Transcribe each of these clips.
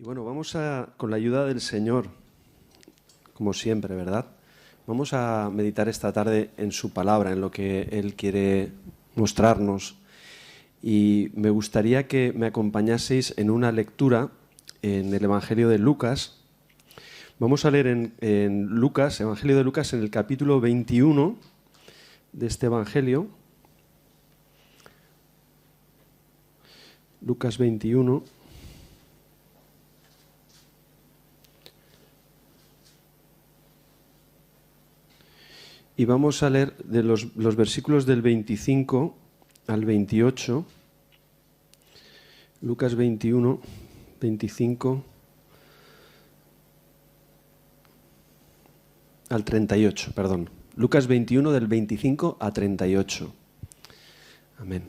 Y bueno, con la ayuda del Señor, como siempre, ¿verdad? Vamos a meditar esta tarde en su palabra, en lo que Él quiere mostrarnos. Y me gustaría que me acompañaseis en una lectura en el Evangelio de Lucas. Vamos a leer en Lucas, Evangelio de Lucas, en el capítulo 21 de este Evangelio. Lucas 21. Y vamos a leer de los versículos del 25 al 28. Lucas 21, 25 al 38, perdón. Lucas 21 del 25 a 38. Amén.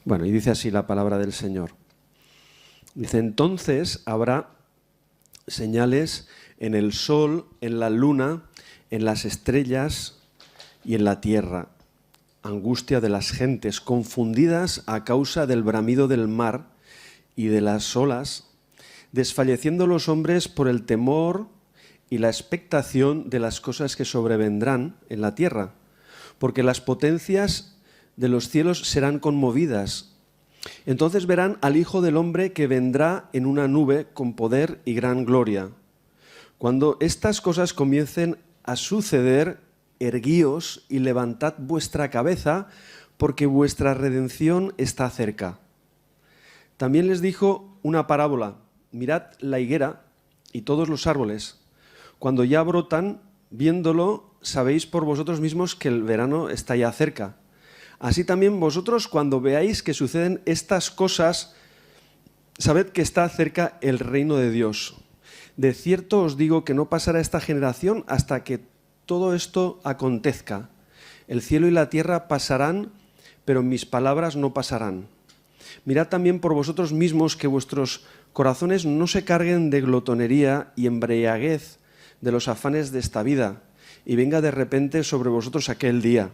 Bueno, y dice así la palabra del Señor. Dice, entonces habrá señales en el sol, en la luna, en las estrellas y en la tierra, angustia de las gentes, confundidas a causa del bramido del mar y de las olas, desfalleciendo los hombres por el temor y la expectación de las cosas que sobrevendrán en la tierra, porque las potencias de los cielos serán conmovidas. Entonces verán al Hijo del Hombre que vendrá en una nube con poder y gran gloria. Cuando estas cosas comiencen a suceder, erguíos y levantad vuestra cabeza, porque vuestra redención está cerca. También les dijo una parábola. Mirad la higuera y todos los árboles. Cuando ya brotan, viéndolo, sabéis por vosotros mismos que el verano está ya cerca. Así también vosotros, cuando veáis que suceden estas cosas, sabed que está cerca el reino de Dios. De cierto os digo que no pasará esta generación hasta que todo esto acontezca. El cielo y la tierra pasarán, pero mis palabras no pasarán. Mirad también por vosotros mismos que vuestros corazones no se carguen de glotonería y embriaguez de los afanes de esta vida, y venga de repente sobre vosotros aquel día.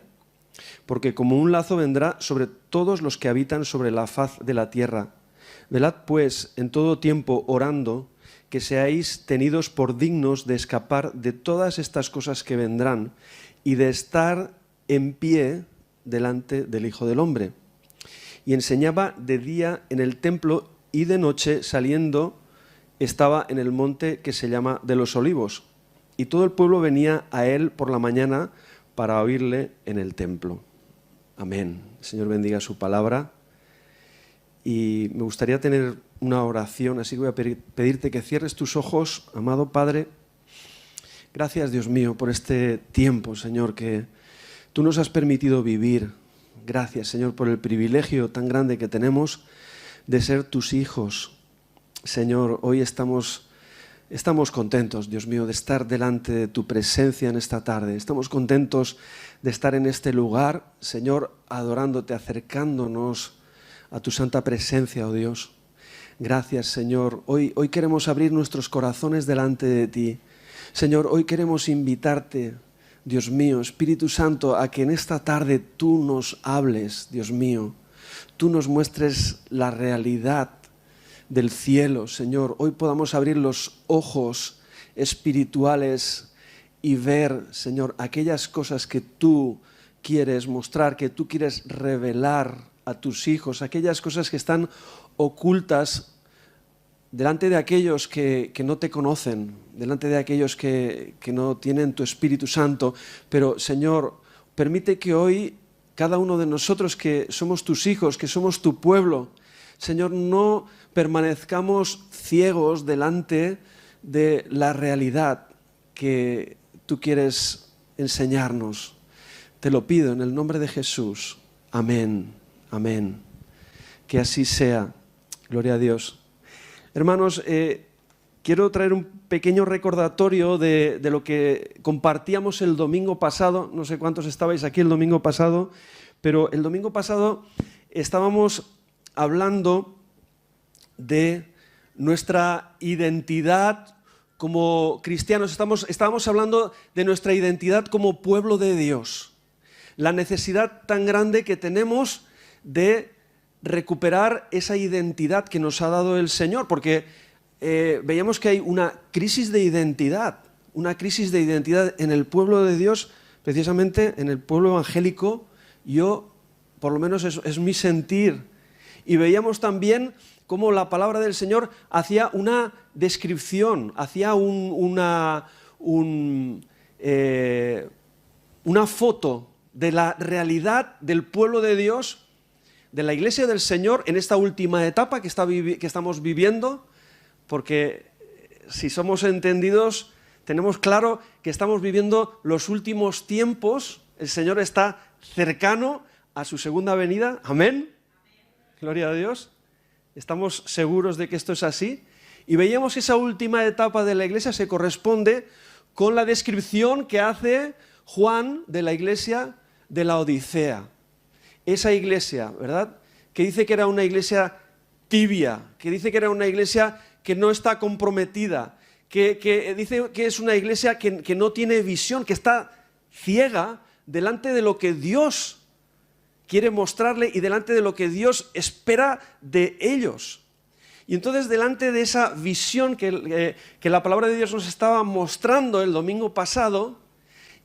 Porque como un lazo vendrá sobre todos los que habitan sobre la faz de la tierra. Velad pues en todo tiempo orando, que seáis tenidos por dignos de escapar de todas estas cosas que vendrán y de estar en pie delante del Hijo del Hombre. Y enseñaba de día en el templo y de noche saliendo estaba en el monte que se llama de los Olivos. Y todo el pueblo venía a él por la mañana para oírle en el templo. Amén. El Señor bendiga su palabra. Y me gustaría tener una oración, así que voy a pedirte que cierres tus ojos, amado Padre. Gracias, Dios mío, por este tiempo, Señor, que tú nos has permitido vivir. Gracias, Señor, por el privilegio tan grande que tenemos de ser tus hijos. Señor, hoy estamos contentos, Dios mío, de estar delante de tu presencia en esta tarde. Estamos contentos de estar en este lugar, Señor, adorándote, acercándonos a tu santa presencia, oh Dios. Gracias, Señor. Hoy queremos abrir nuestros corazones delante de ti. Señor, hoy queremos invitarte, Dios mío, Espíritu Santo, a que en esta tarde tú nos hables, Dios mío. Tú nos muestres la realidad del cielo, Señor. Hoy podamos abrir los ojos espirituales y ver, Señor, aquellas cosas que tú quieres mostrar, que tú quieres revelar a tus hijos, aquellas cosas que están ocultas delante de aquellos que no te conocen, delante de aquellos que no tienen tu Espíritu Santo. Pero, Señor, permite que hoy cada uno de nosotros que somos tus hijos, que somos tu pueblo, Señor, no permanezcamos ciegos delante de la realidad que tú quieres enseñarnos. Te lo pido en el nombre de Jesús. Amén. Amén. Que así sea. Gloria a Dios. Hermanos, quiero traer un pequeño recordatorio de lo que compartíamos el domingo pasado. No sé cuántos estabais aquí el domingo pasado, pero el domingo pasado estábamos hablando de nuestra identidad como cristianos. Estábamos hablando de nuestra identidad como pueblo de Dios. La necesidad tan grande que tenemos de recuperar esa identidad que nos ha dado el Señor, porque veíamos que hay una crisis de identidad en el pueblo de Dios, precisamente en el pueblo evangélico. Yo, por lo menos es mi sentir. Y veíamos también cómo la palabra del Señor hacía una descripción, hacía una foto de la realidad del pueblo de Dios, de la iglesia del Señor en esta última etapa que estamos viviendo, porque si somos entendidos, tenemos claro que estamos viviendo los últimos tiempos. El Señor está cercano a su segunda venida. Amén. Gloria a Dios. Estamos seguros de que esto es así. Y veíamos que esa última etapa de la iglesia se corresponde con la descripción que hace Juan de la iglesia de la Odisea. Esa iglesia, ¿verdad?, que dice que era una iglesia tibia, que dice que era una iglesia que no está comprometida, que dice que es una iglesia que no tiene visión, que está ciega delante de lo que Dios quiere mostrarle y delante de lo que Dios espera de ellos. Y entonces, delante de esa visión que la palabra de Dios nos estaba mostrando el domingo pasado,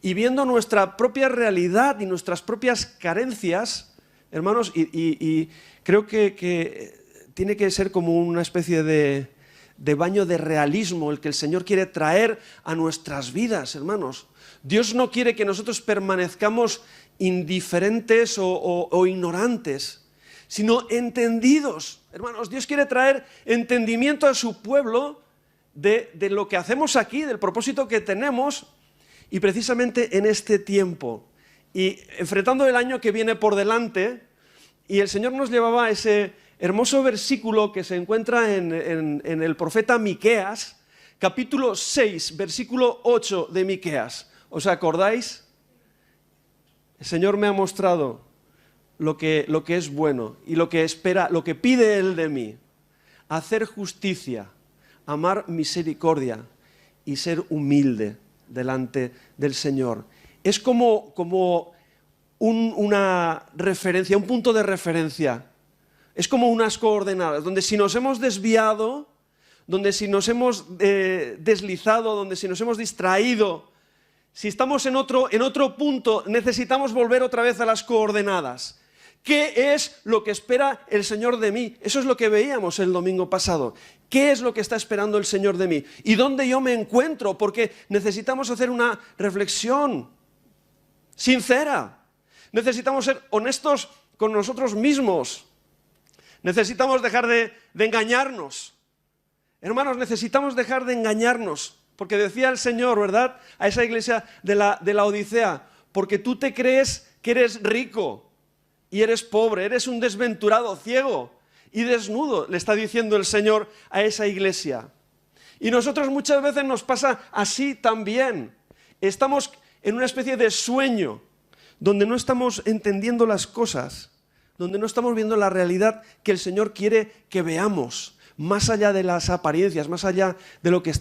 y viendo nuestra propia realidad y nuestras propias carencias, hermanos, y creo que tiene que ser como una especie de baño de realismo el que el Señor quiere traer a nuestras vidas, hermanos. Dios no quiere que nosotros permanezcamos indiferentes o ignorantes, sino entendidos. Hermanos, Dios quiere traer entendimiento a su pueblo de lo que hacemos aquí, del propósito que tenemos, y precisamente en este tiempo, y enfrentando el año que viene por delante, y el Señor nos llevaba a ese hermoso versículo que se encuentra en el profeta Miqueas, capítulo 6, versículo 8 de Miqueas. ¿Os acordáis? El Señor me ha mostrado lo que es bueno y lo que espera, lo que pide Él de mí: hacer justicia, amar misericordia y ser humilde delante del Señor. Es como una referencia, un punto de referencia. Es como unas coordenadas, donde si nos hemos desviado, donde si nos hemos deslizado, donde si nos hemos distraído, si estamos en otro punto, necesitamos volver otra vez a las coordenadas. ¿Qué es lo que espera el Señor de mí? Eso es lo que veíamos el domingo pasado. ¿Qué es lo que está esperando el Señor de mí? ¿Y dónde yo me encuentro? Porque necesitamos hacer una reflexión sincera. Necesitamos ser honestos con nosotros mismos. Necesitamos dejar de engañarnos. Hermanos, necesitamos dejar de engañarnos. Porque decía el Señor, ¿verdad?, a esa iglesia de la Odisea: porque tú te crees que eres rico y eres pobre, eres un desventurado, ciego y desnudo, le está diciendo el Señor a esa iglesia. Y nosotros muchas veces nos pasa así también. Estamos en una especie de sueño, donde no estamos entendiendo las cosas, donde no estamos viendo la realidad que el Señor quiere que veamos, más allá de las apariencias, más allá de lo que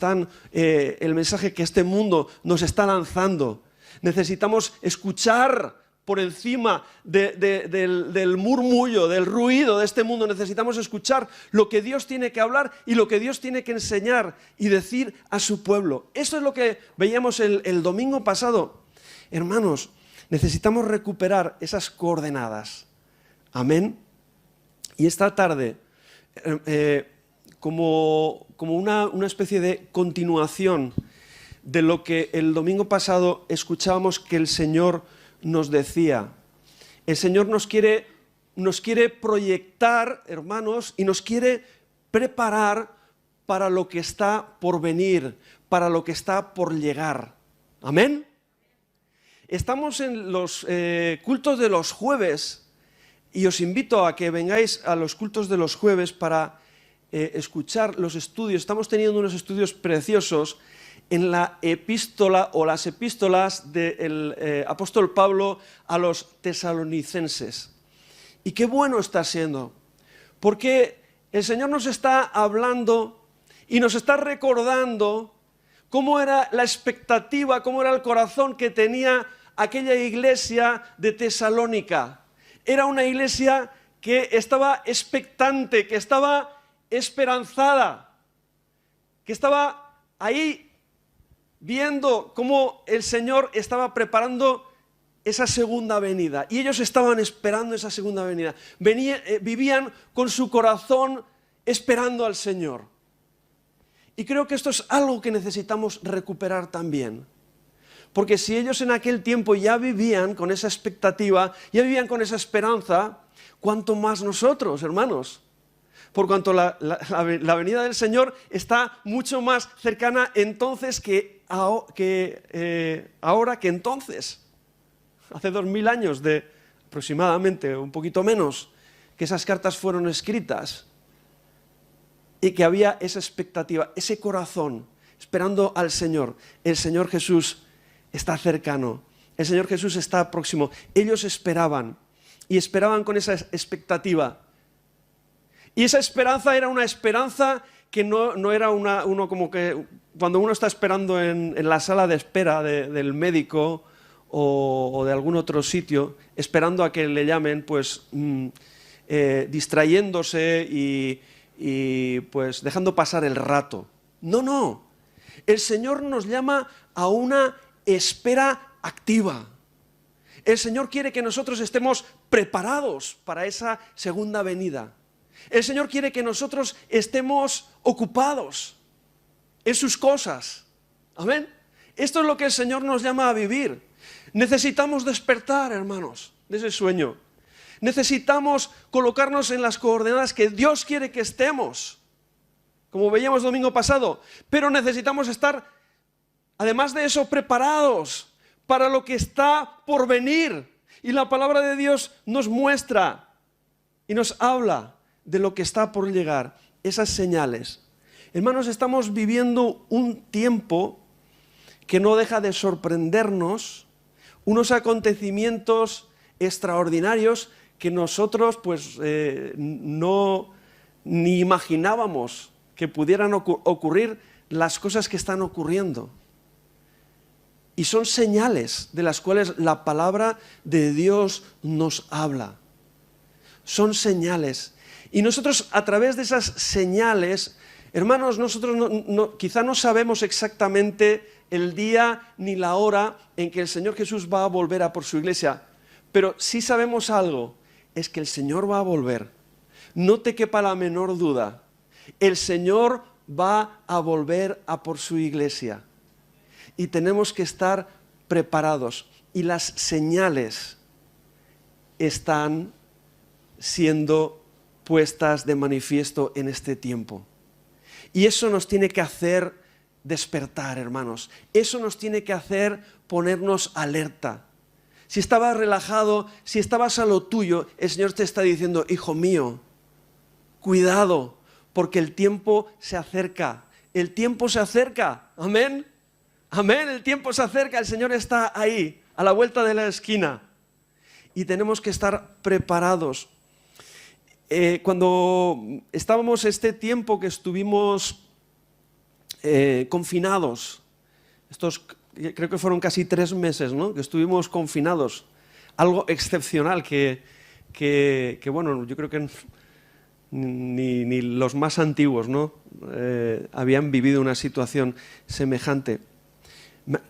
el mensaje que este mundo nos está lanzando. Necesitamos escuchar por encima del murmullo, del ruido de este mundo. Necesitamos escuchar lo que Dios tiene que hablar y lo que Dios tiene que enseñar y decir a su pueblo. Eso es lo que veíamos el domingo pasado. Hermanos, necesitamos recuperar esas coordenadas. Amén. Y esta tarde, como una especie de continuación de lo que el domingo pasado escuchábamos que el Señor nos decía. El Señor nos quiere proyectar, hermanos, y nos quiere preparar para lo que está por venir, para lo que está por llegar. ¿Amén? Estamos en los cultos de los jueves, y os invito a que vengáis a los cultos de los jueves para escuchar los estudios. Estamos teniendo unos estudios preciosos en la epístola o las epístolas del apóstol Pablo a los tesalonicenses. Y qué bueno está siendo, porque el Señor nos está hablando y nos está recordando cómo era la expectativa, cómo era el corazón que tenía aquella iglesia de Tesalónica. Era una iglesia que estaba expectante, que estaba esperanzada. que estaba ahí viendo cómo el Señor estaba preparando esa segunda venida. Y ellos estaban esperando esa segunda venida. Vivían con su corazón esperando al Señor. Y creo que esto es algo que necesitamos recuperar también. Porque si ellos en aquel tiempo ya vivían con esa expectativa, ya vivían con esa esperanza, ¿cuánto más nosotros, hermanos? Por cuanto la venida del Señor está mucho más cercana entonces ahora que entonces. Hace 2000 años, aproximadamente, un poquito menos, que esas cartas fueron escritas y que había esa expectativa, ese corazón, esperando al Señor. El Señor Jesús está cercano, el Señor Jesús está próximo. Ellos esperaban y esperaban con esa expectativa. Y esa esperanza era una esperanza que no era uno como que cuando uno está esperando en la sala de espera del médico o de algún otro sitio, esperando a que le llamen, pues distrayéndose y pues dejando pasar el rato. No. El Señor nos llama a una espera activa. El Señor quiere que nosotros estemos preparados para esa segunda venida. El Señor quiere que nosotros estemos ocupados en sus cosas. Amén. Esto es lo que el Señor nos llama a vivir. Necesitamos despertar, hermanos, de ese sueño. Necesitamos colocarnos en las coordenadas que Dios quiere que estemos, como veíamos el domingo pasado. Pero necesitamos estar, además de eso, preparados para lo que está por venir. Y la palabra de Dios nos muestra y nos habla de lo que está por llegar, esas señales. Hermanos, estamos viviendo un tiempo que no deja de sorprendernos, unos acontecimientos extraordinarios que nosotros pues no ni imaginábamos que pudieran ocurrir las cosas que están ocurriendo. Y son señales de las cuales la palabra de Dios nos habla. Son señales. Y nosotros a través de esas señales, hermanos, nosotros quizá no sabemos exactamente el día ni la hora en que el Señor Jesús va a volver a por su iglesia, pero sí sabemos algo, es que el Señor va a volver. No te quepa la menor duda, el Señor va a volver a por su iglesia. Y tenemos que estar preparados. Y las señales están siendo puestas de manifiesto en este tiempo. Y eso nos tiene que hacer despertar, hermanos. Eso nos tiene que hacer ponernos alerta. Si estabas relajado, si estabas a lo tuyo, el Señor te está diciendo, hijo mío, cuidado, porque el tiempo se acerca. El tiempo se acerca. Amén. Amén. El tiempo se acerca. El Señor está ahí, a la vuelta de la esquina. Y tenemos que estar preparados. Cuando estábamos este tiempo que estuvimos confinados, creo que fueron casi 3 meses, ¿no? Que estuvimos confinados, algo excepcional que bueno, yo creo que ni los más antiguos, ¿no? Habían vivido una situación semejante.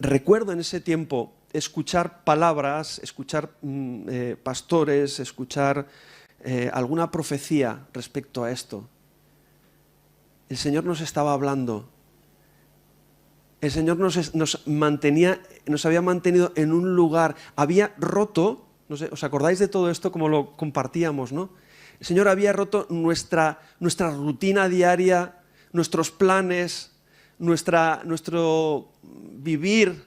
Recuerdo en ese tiempo escuchar palabras, escuchar pastores, escuchar alguna profecía respecto a esto. El Señor nos estaba hablando. El Señor nos había mantenido en un lugar, había roto, no sé, ¿os acordáis de todo esto como lo compartíamos, no? El Señor había roto nuestra rutina diaria, nuestros planes, nuestro vivir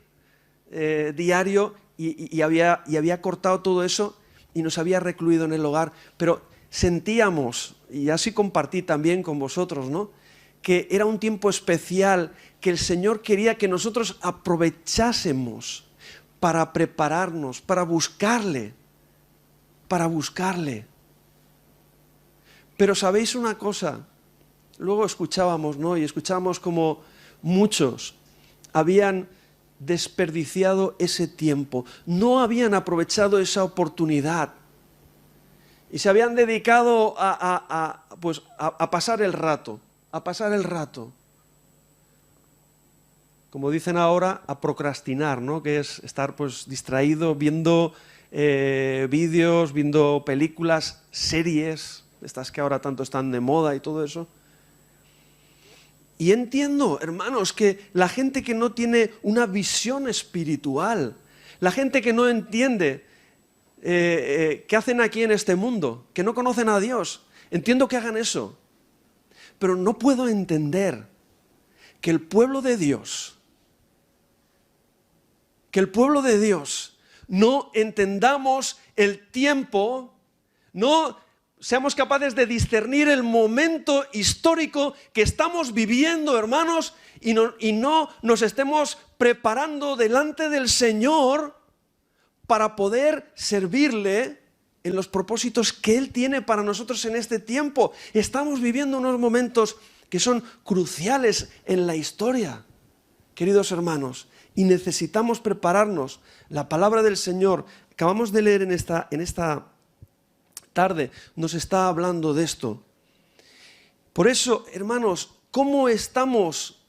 diario y había cortado todo eso y nos había recluido en el hogar, pero sentíamos, y así compartí también con vosotros, ¿no?, que era un tiempo especial, que el Señor quería que nosotros aprovechásemos para prepararnos, para buscarle. Pero ¿sabéis una cosa? Luego escuchábamos, ¿no?, y escuchábamos como muchos habían desperdiciado ese tiempo, no habían aprovechado esa oportunidad y se habían dedicado a pasar el rato, como dicen ahora, a procrastinar, ¿no? Que es estar pues distraído viendo vídeos, viendo películas, series, estas que ahora tanto están de moda y todo eso. Y entiendo, hermanos, que la gente que no tiene una visión espiritual, la gente que no entiende qué hacen aquí en este mundo, que no conocen a Dios, entiendo que hagan eso. Pero no puedo entender que el pueblo de Dios, no entendamos el tiempo, no seamos capaces de discernir el momento histórico que estamos viviendo, hermanos, y no nos estemos preparando delante del Señor para poder servirle en los propósitos que Él tiene para nosotros en este tiempo. Estamos viviendo unos momentos que son cruciales en la historia, queridos hermanos, y necesitamos prepararnos. La palabra del Señor, acabamos de leer en esta tarde, nos está hablando de esto. Por eso, hermanos, ¿cómo estamos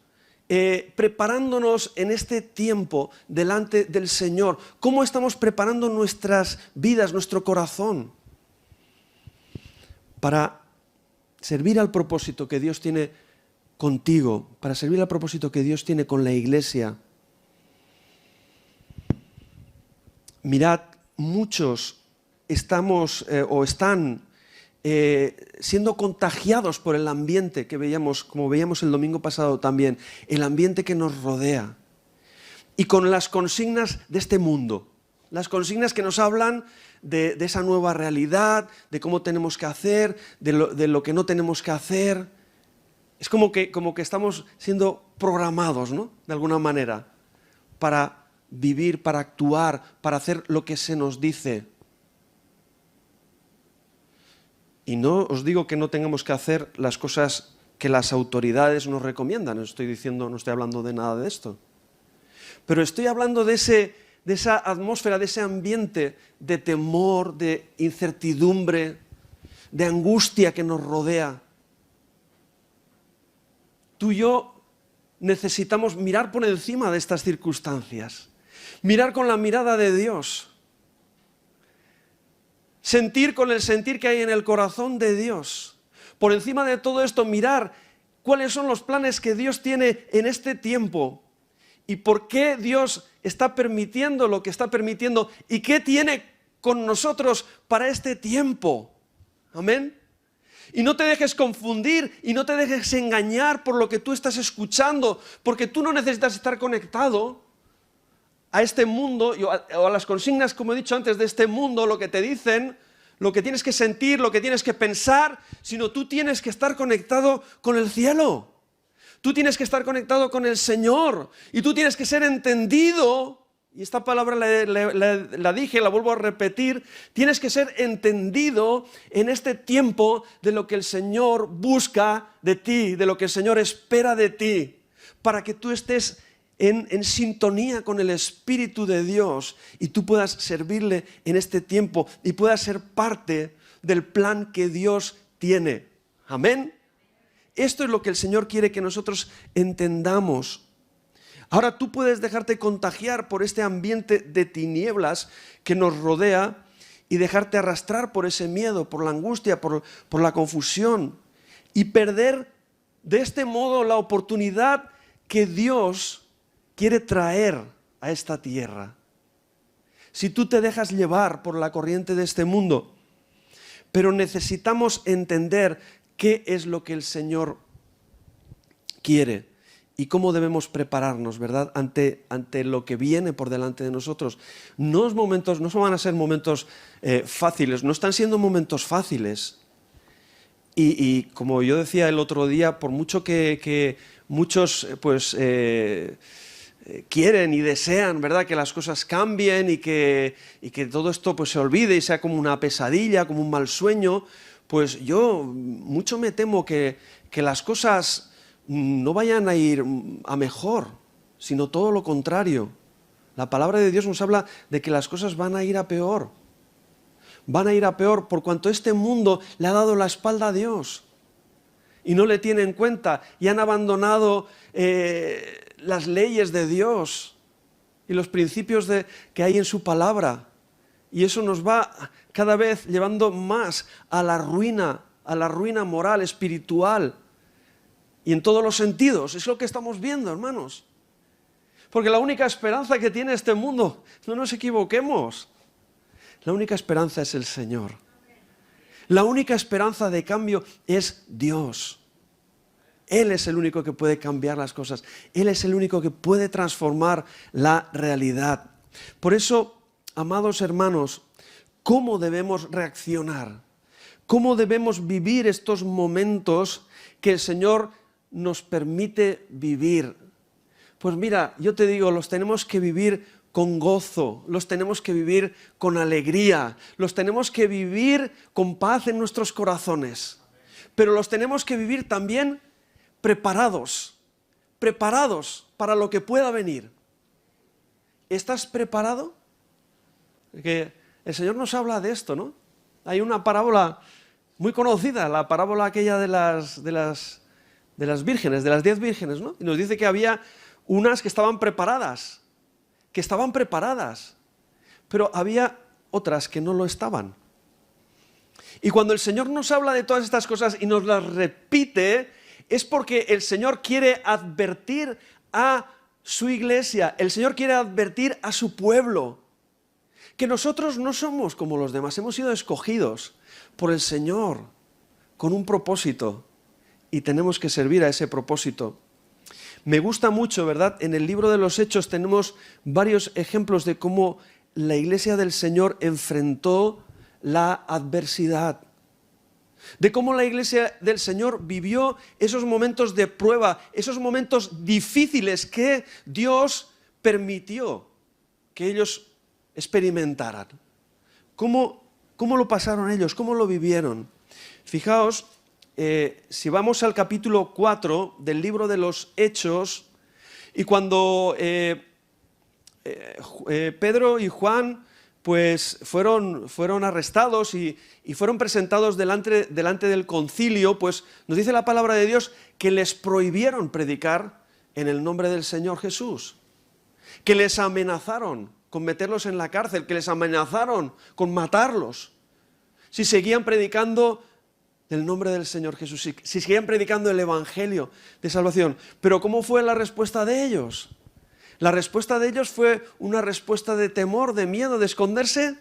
preparándonos en este tiempo delante del Señor? ¿Cómo estamos preparando nuestras vidas, nuestro corazón, para servir al propósito que Dios tiene contigo, para servir al propósito que Dios tiene con la iglesia? Mirad, muchos estamos o están siendo contagiados por el ambiente que veíamos, como veíamos el domingo pasado también, el ambiente que nos rodea. Y con las consignas de este mundo, las consignas que nos hablan de esa nueva realidad, de cómo tenemos que hacer, de lo que no tenemos que hacer. Es como que estamos siendo programados, ¿no? De alguna manera, para vivir, para actuar, para hacer lo que se nos dice. Y no os digo que no tengamos que hacer las cosas que las autoridades nos recomiendan. No estoy hablando de nada de esto. Pero estoy hablando de esa atmósfera, de ese ambiente de temor, de incertidumbre, de angustia que nos rodea. Tú y yo necesitamos mirar por encima de estas circunstancias. Mirar con la mirada de Dios. Sentir con el sentir que hay en el corazón de Dios. Por encima de todo esto, mirar cuáles son los planes que Dios tiene en este tiempo y por qué Dios está permitiendo lo que está permitiendo y qué tiene con nosotros para este tiempo. Amén. Y no te dejes confundir y no te dejes engañar por lo que tú estás escuchando, porque tú no necesitas estar conectado a este mundo o a las consignas, como he dicho antes, de este mundo, lo que te dicen, lo que tienes que sentir, lo que tienes que pensar, sino tú tienes que estar conectado con el cielo. Tú tienes que estar conectado con el Señor y tú tienes que ser entendido. Y esta palabra la dije, la vuelvo a repetir. Tienes que ser entendido en este tiempo de lo que el Señor busca de ti, de lo que el Señor espera de ti, para que tú estés en sintonía con el Espíritu de Dios y tú puedas servirle en este tiempo y puedas ser parte del plan que Dios tiene. Amén. Esto es lo que el Señor quiere que nosotros entendamos. Ahora tú puedes dejarte contagiar por este ambiente de tinieblas que nos rodea y dejarte arrastrar por ese miedo, por la angustia, por la confusión y perder de este modo la oportunidad que Dios quiere traer a esta tierra. Si tú te dejas llevar por la corriente de este mundo, pero necesitamos entender qué es lo que el Señor quiere y cómo debemos prepararnos, ¿verdad? Ante lo que viene por delante de nosotros. No van a ser momentos fáciles, no están siendo momentos fáciles. Y como yo decía el otro día, por mucho que muchos quieren y desean, ¿verdad?, que las cosas cambien y que todo esto pues se olvide y sea como una pesadilla, como un mal sueño, pues yo mucho me temo que las cosas no vayan a ir a mejor, sino todo lo contrario. La palabra de Dios nos habla de que las cosas van a ir a peor. Van a ir a peor por cuanto este mundo le ha dado la espalda a Dios. y no le tienen en cuenta y han abandonado las leyes de Dios y los principios que hay en su palabra. Y eso nos va cada vez llevando más a la ruina moral, espiritual y en todos los sentidos. Es lo que estamos viendo, hermanos. Porque la única esperanza que tiene este mundo, no nos equivoquemos, la única esperanza es el Señor. La única esperanza de cambio es Dios. Él es el único que puede cambiar las cosas. Él es el único que puede transformar la realidad. Por eso, amados hermanos, ¿cómo debemos reaccionar? ¿Cómo debemos vivir estos momentos que el Señor nos permite vivir? Pues mira, yo te digo, los tenemos que vivir con gozo, los tenemos que vivir con alegría, los tenemos que vivir con paz en nuestros corazones, pero los tenemos que vivir también preparados para lo que pueda venir. ¿Estás preparado? Que el Señor nos habla de esto, ¿no? Hay una parábola muy conocida, la parábola aquella de las vírgenes, de las 10 vírgenes, ¿no? Y nos dice que había unas que estaban preparadas, pero había otras que no lo estaban. Y cuando el Señor nos habla de todas estas cosas y nos las repite, es porque el Señor quiere advertir a su iglesia, el Señor quiere advertir a su pueblo, que nosotros no somos como los demás, hemos sido escogidos por el Señor con un propósito y tenemos que servir a ese propósito. Me gusta mucho, ¿verdad? En el libro de los Hechos tenemos varios ejemplos de cómo la iglesia del Señor enfrentó la adversidad, de cómo la iglesia del Señor vivió esos momentos de prueba, esos momentos difíciles que Dios permitió que ellos experimentaran. ¿Cómo lo pasaron ellos? ¿Cómo lo vivieron? Fijaos, si vamos al capítulo 4 del libro de los Hechos, y cuando Pedro y Juan pues fueron arrestados y fueron presentados delante del concilio, pues nos dice la palabra de Dios que les prohibieron predicar en el nombre del Señor Jesús, que les amenazaron con meterlos en la cárcel, que les amenazaron con matarlos si seguían predicando el nombre del Señor Jesús, si seguían predicando el Evangelio de salvación. Pero ¿cómo fue la respuesta de ellos? La respuesta de ellos fue una respuesta de temor, de miedo, de esconderse.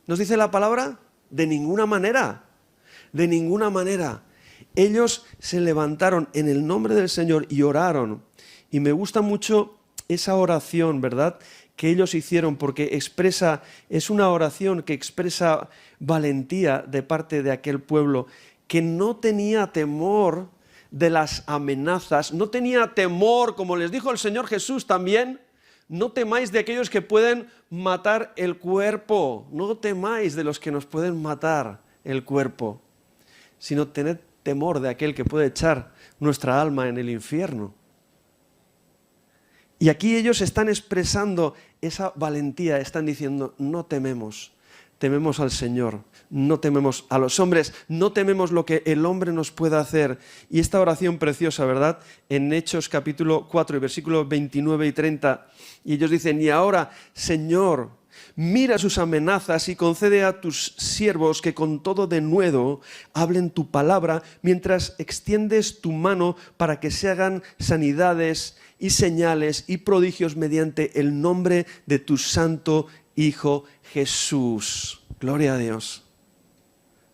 ¿Nos dice la palabra? De ninguna manera, de ninguna manera. Ellos se levantaron en el nombre del Señor y oraron. Y me gusta mucho esa oración, ¿verdad?, que ellos hicieron, porque es una oración que expresa valentía de parte de aquel pueblo que no tenía temor de las amenazas, no tenía temor, como les dijo el Señor Jesús también, no temáis de aquellos que pueden matar el cuerpo, no temáis de los que nos pueden matar el cuerpo, sino tened temor de aquel que puede echar nuestra alma en el infierno. Y aquí ellos están expresando esa valentía, están diciendo, no tememos, tememos al Señor, no tememos a los hombres, no tememos lo que el hombre nos pueda hacer. Y esta oración preciosa, ¿verdad?, en Hechos capítulo 4, versículos 29 y 30, y ellos dicen, y ahora, Señor, mira sus amenazas y concede a tus siervos que con todo denuedo hablen tu palabra mientras extiendes tu mano para que se hagan sanidades y señales y prodigios mediante el nombre de tu santo Hijo Jesús. Gloria a Dios.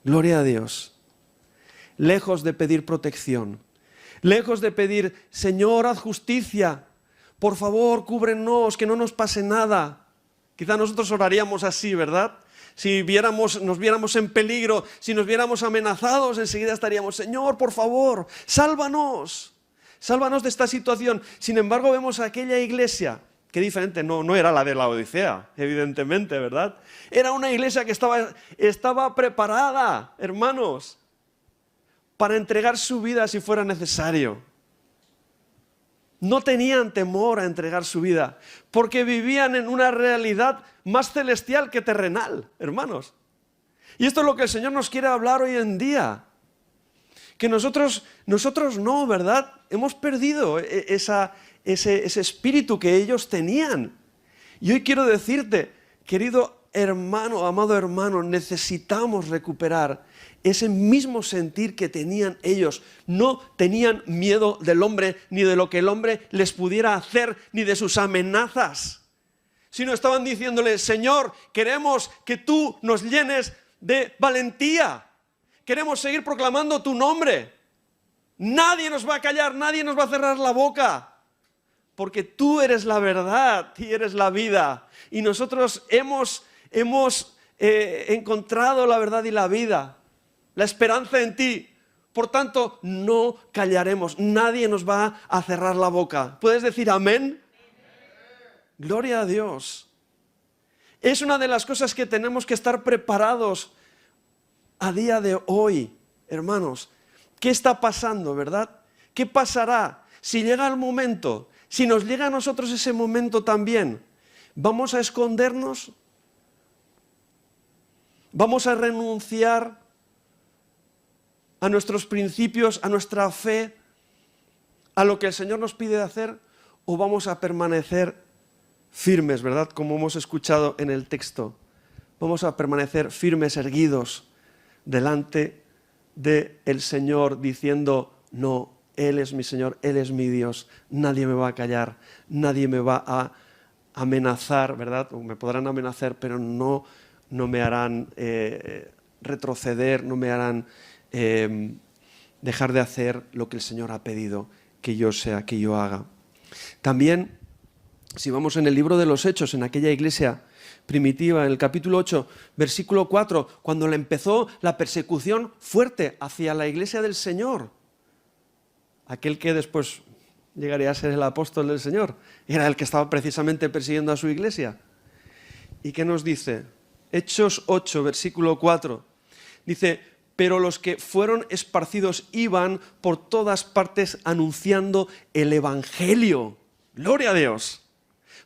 Gloria a Dios. Lejos de pedir protección, lejos de pedir, Señor, haz justicia, por favor, cúbrenos, que no nos pase nada. Quizá nosotros oraríamos así, ¿verdad? Si nos viéramos en peligro, si nos viéramos amenazados, enseguida estaríamos, Señor, por favor, sálvanos. Sálvanos de esta situación. Sin embargo, vemos a aquella iglesia, que diferente, no era la de la Odisea, evidentemente, ¿verdad? Era una iglesia que estaba preparada, hermanos, para entregar su vida si fuera necesario. No tenían temor a entregar su vida, porque vivían en una realidad más celestial que terrenal, hermanos. Y esto es lo que el Señor nos quiere hablar hoy en día. Que nosotros no, ¿verdad? Hemos perdido ese espíritu que ellos tenían. Y hoy quiero decirte, querido hermano, amado hermano, necesitamos recuperar ese mismo sentir que tenían ellos. No tenían miedo del hombre, ni de lo que el hombre les pudiera hacer, ni de sus amenazas. Sino estaban diciéndole, Señor, queremos que tú nos llenes de valentía. Queremos seguir proclamando tu nombre. Nadie nos va a callar, nadie nos va a cerrar la boca. Porque tú eres la verdad y eres la vida. Y nosotros hemos encontrado la verdad y la vida, la esperanza en ti. Por tanto, no callaremos. Nadie nos va a cerrar la boca. ¿Puedes decir amén? Gloria a Dios. Es una de las cosas que tenemos que estar preparados a día de hoy, hermanos. ¿Qué está pasando, verdad? ¿Qué pasará si llega el momento? Si nos llega a nosotros ese momento también, ¿vamos a escondernos? ¿Vamos a renunciar a nuestros principios, a nuestra fe, a lo que el Señor nos pide hacer? ¿O vamos a permanecer firmes, verdad? Como hemos escuchado en el texto. Vamos a permanecer firmes, erguidos, delante del Señor, diciendo, no, Él es mi Señor, Él es mi Dios, nadie me va a callar, nadie me va a amenazar, ¿verdad? O me podrán amenazar, pero no me harán retroceder, no me harán dejar de hacer lo que el Señor ha pedido que yo sea, que yo haga. También, si vamos en el libro de los Hechos, en aquella iglesia primitiva, en el capítulo 8, versículo 4, cuando le empezó la persecución fuerte hacia la iglesia del Señor, aquel que después llegaría a ser el apóstol del Señor, era el que estaba precisamente persiguiendo a su iglesia. ¿Y qué nos dice? Hechos 8, versículo 4, dice, pero los que fueron esparcidos iban por todas partes anunciando el Evangelio. ¡Gloria a Dios!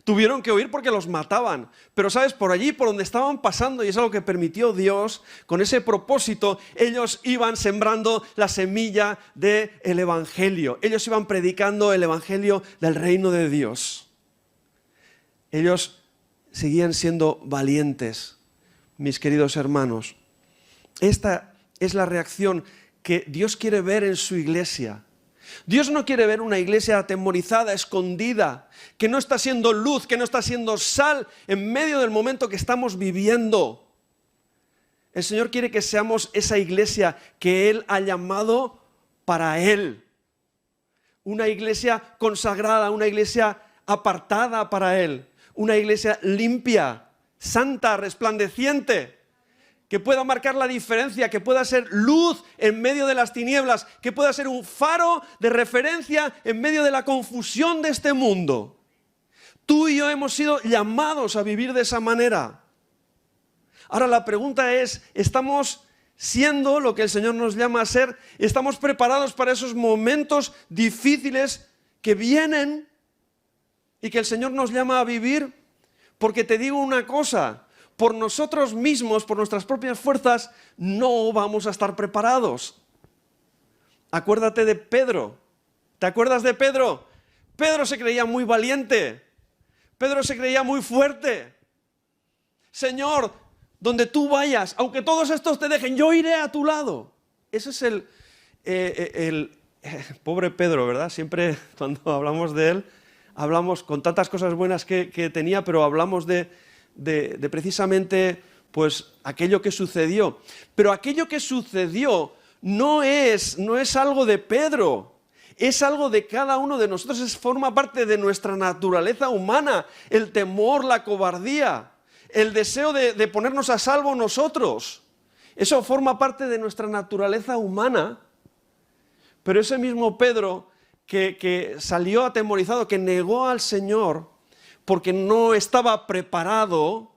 Tuvieron que huir porque los mataban, pero sabes, por allí, por donde estaban pasando, y es algo que permitió Dios, con ese propósito, ellos iban sembrando la semilla del Evangelio. Ellos iban predicando el Evangelio del reino de Dios. Ellos seguían siendo valientes, mis queridos hermanos. Esta es la reacción que Dios quiere ver en su iglesia. Dios no quiere ver una iglesia atemorizada, escondida, que no está siendo luz, que no está siendo sal en medio del momento que estamos viviendo. El Señor quiere que seamos esa iglesia que Él ha llamado para Él. Una iglesia consagrada, una iglesia apartada para Él. Una iglesia limpia, santa, resplandeciente, que pueda marcar la diferencia, que pueda ser luz en medio de las tinieblas, que pueda ser un faro de referencia en medio de la confusión de este mundo. Tú y yo hemos sido llamados a vivir de esa manera. Ahora la pregunta es, ¿estamos siendo lo que el Señor nos llama a ser? ¿Estamos preparados para esos momentos difíciles que vienen y que el Señor nos llama a vivir? Porque te digo una cosa, por nosotros mismos, por nuestras propias fuerzas, no vamos a estar preparados. Acuérdate de Pedro. ¿Te acuerdas de Pedro? Pedro se creía muy valiente. Pedro se creía muy fuerte. Señor, donde tú vayas, aunque todos estos te dejen, yo iré a tu lado. Ese es el pobre Pedro, ¿verdad? Siempre cuando hablamos de él, hablamos con tantas cosas buenas que tenía, pero hablamos de precisamente pues aquello que sucedió. Pero aquello que sucedió no es algo de Pedro, es algo de cada uno de nosotros, forma parte de nuestra naturaleza humana, el temor, la cobardía, el deseo de ponernos a salvo nosotros. Eso forma parte de nuestra naturaleza humana, pero ese mismo Pedro que salió atemorizado, que negó al Señor, porque no estaba preparado,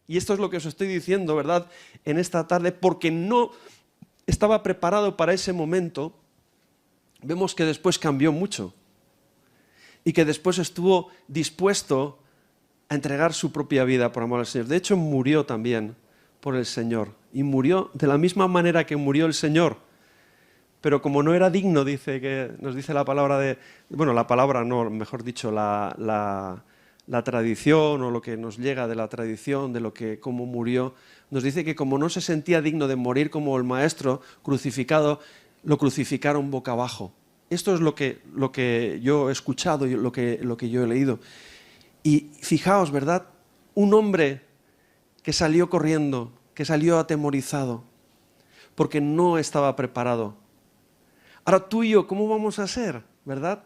y esto es lo que os estoy diciendo, ¿verdad?, en esta tarde, porque no estaba preparado para ese momento, vemos que después cambió mucho, y que después estuvo dispuesto a entregar su propia vida por amor al Señor. De hecho, murió también por el Señor, y murió de la misma manera que murió el Señor, pero como no era digno, nos dice la palabra la palabra no, mejor dicho, la tradición o lo que nos llega de la tradición, cómo murió, nos dice que como no se sentía digno de morir como el maestro crucificado, lo crucificaron boca abajo. Esto es lo que yo he escuchado y lo que yo he leído. Y fijaos, ¿verdad? Un hombre que salió corriendo, que salió atemorizado, porque no estaba preparado. Ahora tú y yo, ¿cómo vamos a ser? ¿Verdad?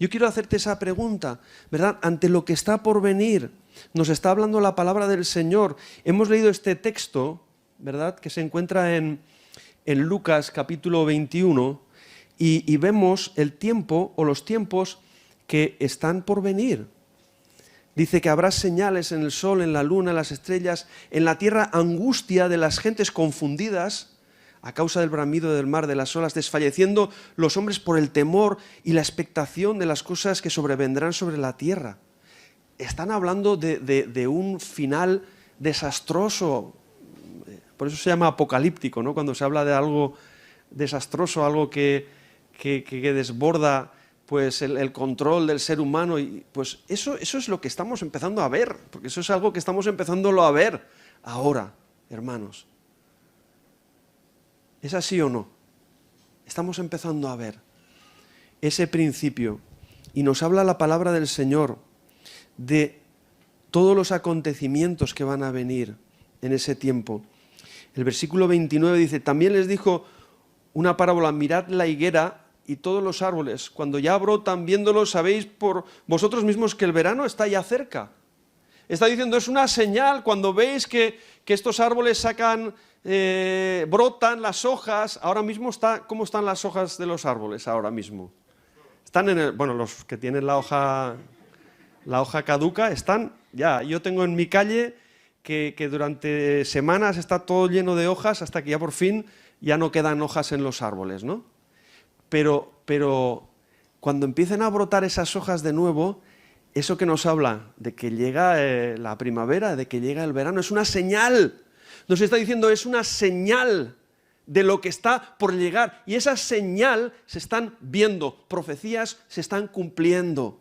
Yo quiero hacerte esa pregunta, ¿verdad? Ante lo que está por venir, nos está hablando la palabra del Señor. Hemos leído este texto, ¿verdad? Que se encuentra en Lucas capítulo 21 y vemos el tiempo o los tiempos que están por venir. Dice que habrá señales en el sol, en la luna, en las estrellas, en la tierra angustia de las gentes confundidas a causa del bramido del mar, de las olas, desfalleciendo los hombres por el temor y la expectación de las cosas que sobrevendrán sobre la tierra. Están hablando de un final desastroso, por eso se llama apocalíptico, ¿no? Cuando se habla de algo desastroso, algo que desborda pues el control del ser humano, y pues eso es lo que estamos empezando a ver, porque eso es algo que estamos empezándolo a ver ahora, hermanos. ¿Es así o no? Estamos empezando a ver ese principio y nos habla la palabra del Señor de todos los acontecimientos que van a venir en ese tiempo. El versículo 29 dice, también les dijo una parábola, mirad la higuera y todos los árboles, cuando ya brotan viéndolos, sabéis por vosotros mismos que el verano está ya cerca. Está diciendo, es una señal, cuando veis que estos árboles brotan las hojas, ahora mismo ¿cómo están las hojas de los árboles ahora mismo? Están los que tienen la hoja caduca, están ya, yo tengo en mi calle que durante semanas está todo lleno de hojas hasta que ya por fin ya no quedan hojas en los árboles, ¿no? Pero cuando empiecen a brotar esas hojas de nuevo, eso que nos habla de que llega la primavera, de que llega el verano, es una señal. Nos está diciendo, es una señal de lo que está por llegar. Y esa señal se están viendo, profecías se están cumpliendo.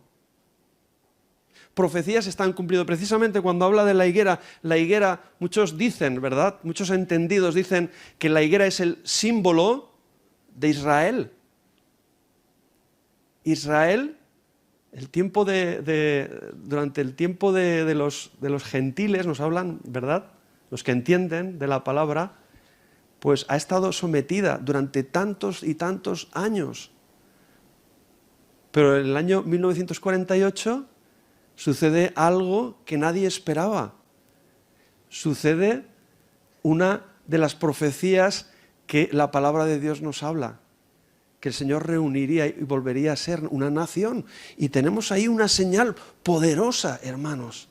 Profecías se están cumpliendo. Precisamente cuando habla de la higuera, muchos dicen, ¿verdad? Muchos entendidos dicen que la higuera es el símbolo de Israel. Israel, durante el tiempo de los gentiles, nos hablan, ¿verdad? Los que entienden de la palabra, pues ha estado sometida durante tantos y tantos años. Pero en el año 1948 sucede algo que nadie esperaba. Sucede una de las profecías que la palabra de Dios nos habla, que el Señor reuniría y volvería a ser una nación. Y tenemos ahí una señal poderosa, hermanos.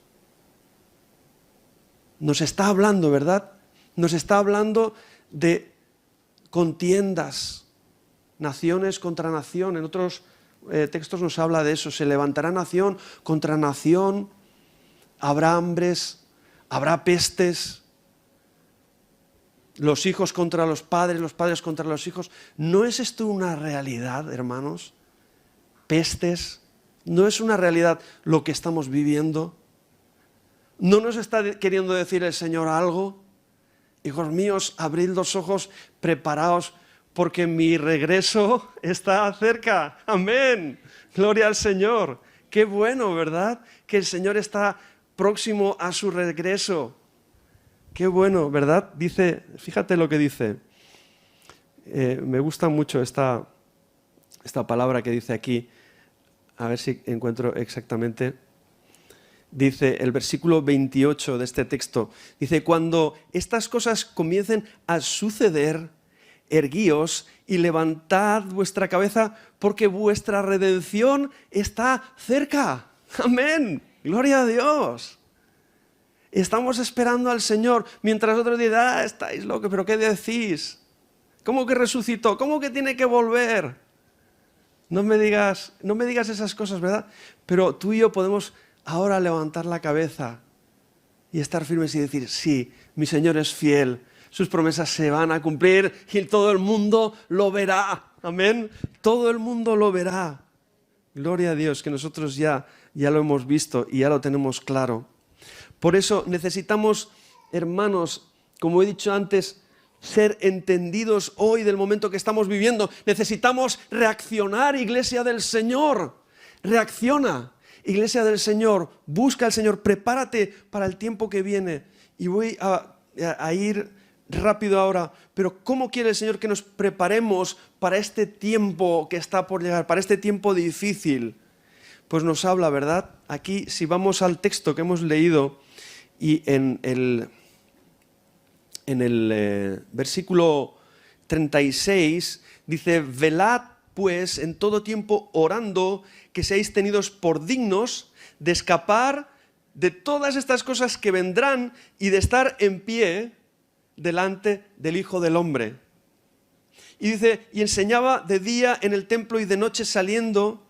Nos está hablando, ¿verdad? Nos está hablando de contiendas, naciones contra nación. En otros textos nos habla de eso. Se levantará nación contra nación, habrá hambres, habrá pestes, los hijos contra los padres contra los hijos. ¿No es esto una realidad, hermanos? Pestes, ¿no es una realidad lo que estamos viviendo? ¿No nos está queriendo decir el Señor algo? Hijos míos, abrid los ojos, preparaos, porque mi regreso está cerca. Amén. Gloria al Señor. Qué bueno, ¿verdad? Que el Señor está próximo a su regreso. Qué bueno, ¿verdad? Dice, fíjate lo que dice. Me gusta mucho esta palabra que dice aquí. A ver si encuentro exactamente. Dice el versículo 28 de este texto. Dice, cuando estas cosas comiencen a suceder, erguíos y levantad vuestra cabeza, porque vuestra redención está cerca. Amén. Gloria a Dios. Estamos esperando al Señor, mientras otros dicen, estáis locos, pero ¿qué decís? ¿Cómo que resucitó? ¿Cómo que tiene que volver? No me digas esas cosas, ¿verdad? Pero tú y yo podemos ahora levantar la cabeza y estar firmes y decir, sí, mi Señor es fiel. sus promesas se van a cumplir y todo el mundo lo verá. Amén. Todo el mundo lo verá. Gloria a Dios, que nosotros ya lo hemos visto y ya lo tenemos claro. Por eso necesitamos, hermanos, como he dicho antes, ser entendidos hoy del momento que estamos viviendo. Necesitamos reaccionar, Iglesia del Señor. Reacciona, Iglesia del Señor. Busca al Señor. Prepárate para el tiempo que viene. Y voy a ir rápido ahora. Pero ¿cómo quiere el Señor que nos preparemos para este tiempo que está por llegar? Para este tiempo difícil. Pues nos habla, ¿verdad? Aquí, si vamos al texto que hemos leído y en el versículo 36 dice: velad pues en todo tiempo orando, que seáis tenidos por dignos de escapar de todas estas cosas que vendrán y de estar en pie delante del Hijo del Hombre. Y dice: y enseñaba de día en el templo y de noche saliendo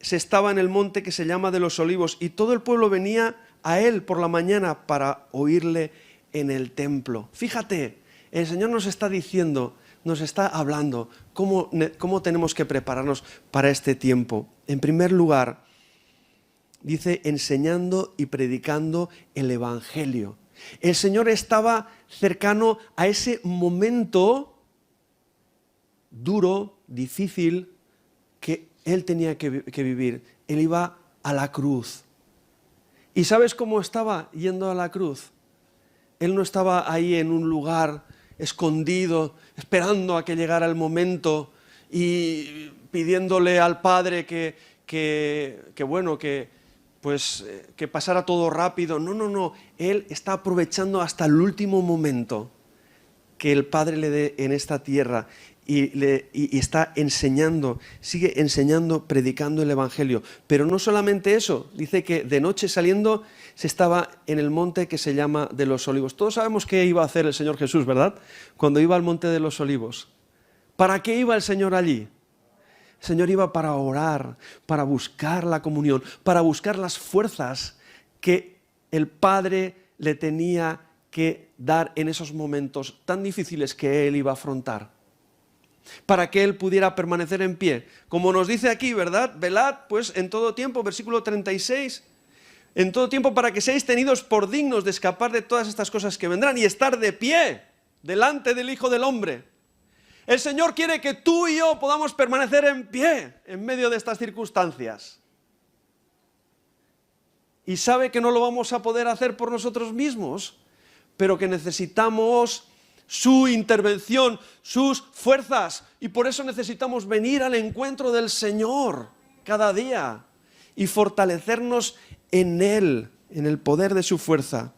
se estaba en el monte que se llama de los Olivos, y todo el pueblo venía a él por la mañana para oírle en el templo. Fíjate, el Señor nos está diciendo, nos está hablando cómo tenemos que prepararnos para este tiempo. En primer lugar, dice, enseñando y predicando el Evangelio. El Señor estaba cercano a ese momento duro, difícil, que Él tenía que vivir. Él iba a la cruz. ¿Y sabes cómo estaba yendo a la cruz? Él no estaba ahí en un lugar escondido, esperando a que llegara el momento y pidiéndole al Padre que pasara todo rápido. No. Él está aprovechando hasta el último momento que el Padre le dé en esta tierra y está enseñando, sigue enseñando, predicando el Evangelio. Pero no solamente eso, dice que de noche saliendo se estaba en el monte que se llama de los Olivos. Todos sabemos qué iba a hacer el Señor Jesús, ¿verdad? Cuando iba al monte de los Olivos. ¿Para qué iba el Señor allí? El Señor iba para orar, para buscar la comunión, para buscar las fuerzas que el Padre le tenía que dar en esos momentos tan difíciles que Él iba a afrontar, para que Él pudiera permanecer en pie. Como nos dice aquí, ¿verdad? Velad, pues, en todo tiempo, versículo 36, en todo tiempo para que seáis tenidos por dignos de escapar de todas estas cosas que vendrán y estar de pie delante del Hijo del Hombre. El Señor quiere que tú y yo podamos permanecer en pie en medio de estas circunstancias. Y sabe que no lo vamos a poder hacer por nosotros mismos, pero que necesitamos su intervención, sus fuerzas, y por eso necesitamos venir al encuentro del Señor cada día y fortalecernos en Él, en el poder de su fuerza.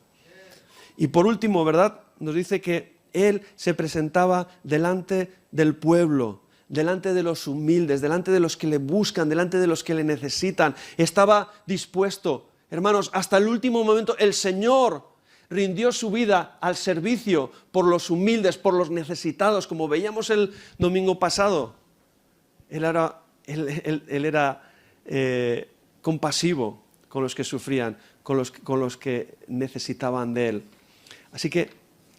Y por último, ¿verdad? Nos dice que Él se presentaba delante del pueblo, delante de los humildes, delante de los que le buscan, delante de los que le necesitan. Estaba dispuesto, hermanos, hasta el último momento. El Señor rindió su vida al servicio por los humildes, por los necesitados, como veíamos el domingo pasado. Él era compasivo con los que sufrían, con los que necesitaban de Él. Así que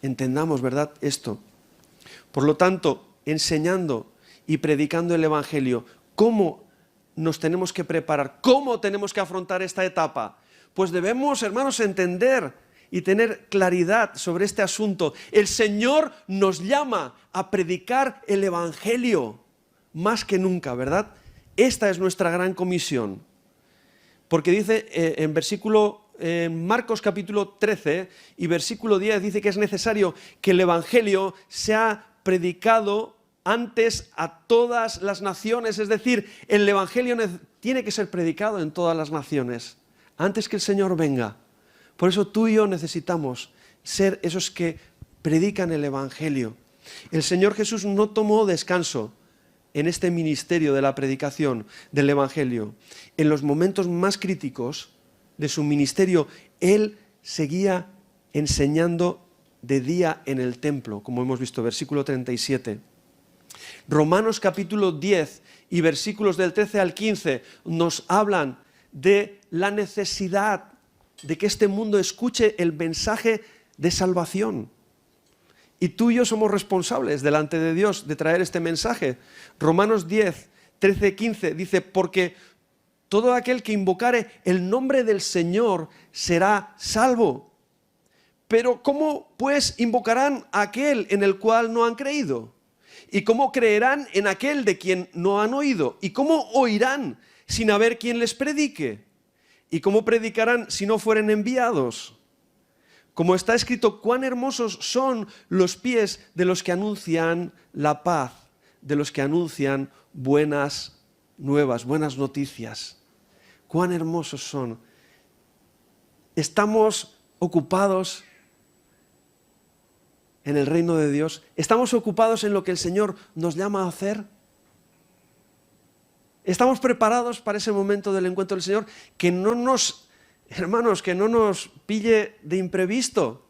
entendamos, ¿verdad?, esto. Por lo tanto, enseñando y predicando el Evangelio, ¿cómo nos tenemos que preparar? ¿Cómo tenemos que afrontar esta etapa? Pues debemos, hermanos, entender y tener claridad sobre este asunto. El Señor nos llama a predicar el Evangelio más que nunca, ¿verdad? Esta es nuestra gran comisión. Porque dice en Marcos capítulo 13 y versículo 10, dice que es necesario que el Evangelio sea predicado antes a todas las naciones. Es decir, el Evangelio tiene que ser predicado en todas las naciones antes que el Señor venga. Por eso tú y yo necesitamos ser esos que predican el Evangelio. El Señor Jesús no tomó descanso en este ministerio de la predicación del Evangelio. En los momentos más críticos de su ministerio, Él seguía enseñando de día en el templo, como hemos visto, versículo 37. Romanos capítulo 10 y versículos del 13 al 15 nos hablan de la necesidad de que este mundo escuche el mensaje de salvación. Y tú y yo somos responsables delante de Dios de traer este mensaje. Romanos 10, 13, 15 dice, porque todo aquel que invocare el nombre del Señor será salvo. Pero ¿cómo pues invocarán a aquel en el cual no han creído? ¿Y cómo creerán en aquel de quien no han oído? ¿Y cómo oirán sin haber quien les predique? ¿Y cómo predicarán si no fueren enviados? Como está escrito, cuán hermosos son los pies de los que anuncian la paz, de los que anuncian buenas nuevas, buenas noticias. Cuán hermosos son. Estamos ocupados en el reino de Dios. Estamos ocupados en lo que el Señor nos llama a hacer. Estamos preparados para ese momento del encuentro del Señor, que no nos, hermanos, que no nos pille de imprevisto,